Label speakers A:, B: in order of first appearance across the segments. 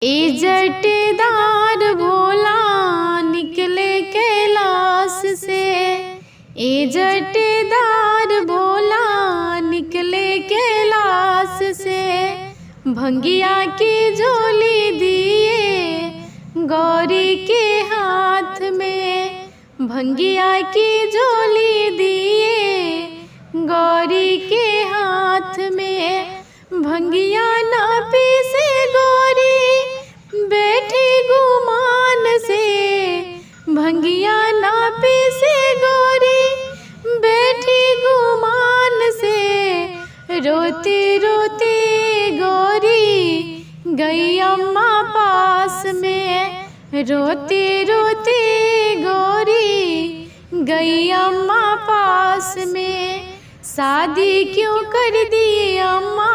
A: ए जटेदार भोला निकले कैलाश से। ए जटेदार भोला निकले कैलाश से। भंगिया की झोली दिए गौरी के हाथ में। भंगिया की झोली दिए गौरी के हाथ में। भंगिया ना पीसे गौरी बैठी गुमान से। भंगिया ना पीसे गौरी बैठी गुमान से। रोते रोते गौरी गई अम्मा पास में। रोते रोते गौरी गई अम्मा पास में। शादी क्यों कर दी अम्मा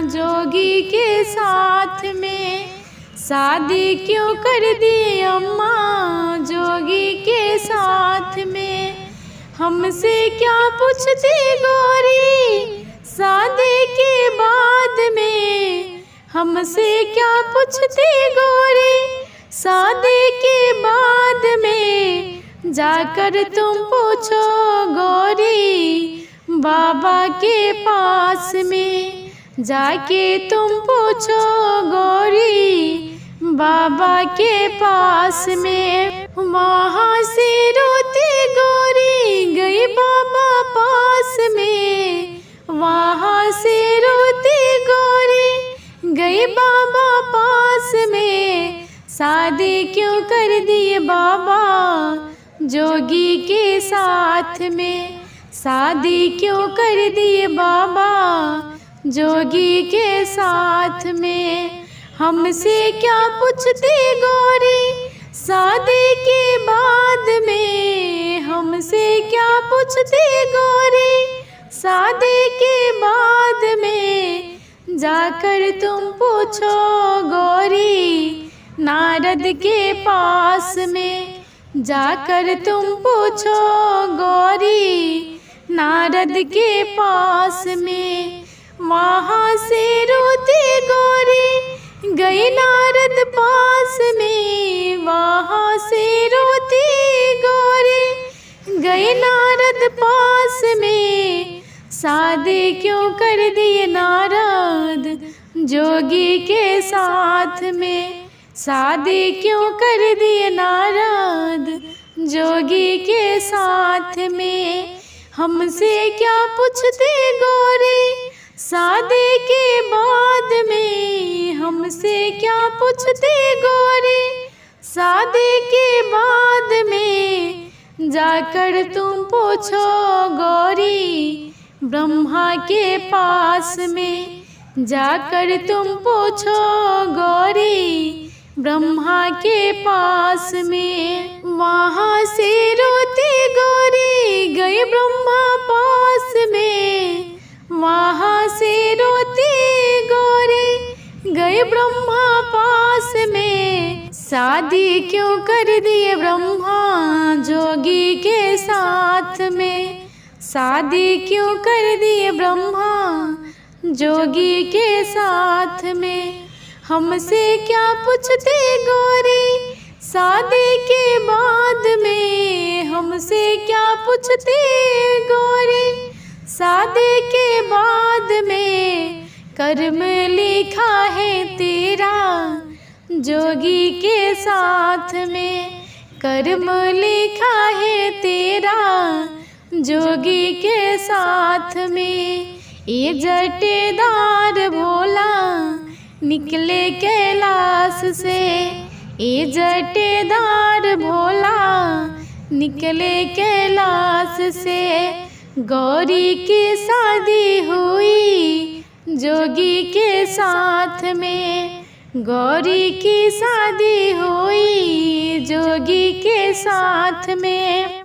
A: जोगी के साथ में। शादी क्यों कर दी अम्मा जोगी के साथ में। हमसे क्या पूछती गौरी शादी के बाद में। हमसे क्या पूछती गौरी शादी के बाद में। जाकर तुम पूछो गौरी बाबा के पास में। जाके तुम पूछो गौरी बाबा के पास में। वहाँ से रोती गौरी गई बाबा पास में। वहाँ से रोती गौरी गई बाबा पास में। शादी क्यों कर दिए बाबा जोगी के साथ में। शादी क्यों कर दिए बाबा जोगी के साथ में। हमसे क्या पूछती गौरी शादी के बाद में। हमसे क्या पूछती गौरी शादी के बाद में। जाकर तुम पूछो गौरी नारद के पास में। जाकर तुम पूछो गौरी नारद के पास में। वहाँ से रोती गौरी गई नारद पास में। वहाँ से रोती गौरी गई नारद पास में। शादी क्यों कर दिए नारद जोगी के साथ में। शादी क्यों कर दिए नारद जोगी के साथ में। हमसे क्या पूछते गौरी शादी के बाद में। हमसे क्या पूछते गौरी शादी के बाद में। जाकर तुम पूछो गौरी ब्रह्मा के पास में। जाकर तुम पूछो गौरी ब्रह्मा के पास में। वहाँ से रोती गौरी गई ब्रह्मा पास में। वहाँ से रोती गौरी गई ब्रह्मा पास में। शादी क्यों कर दिए ब्रह्मा जोगी के साथ में। शादी क्यों कर दिए ब्रह्मा जोगी के साथ में। हमसे क्या पूछते गौरी शादी के बाद में। हमसे क्या पूछते गौरी शादी के बाद में। कर्म लिखा है तेरा जोगी के साथ में। कर्म लिखा है तेरा जोगी के साथ में। ये जटेदार भोला निकले कैलाश से। ए जटेदार भोला निकले कैलाश से। गौरी की शादी हुई जोगी के साथ में। गौरी की शादी हुई जोगी के साथ में।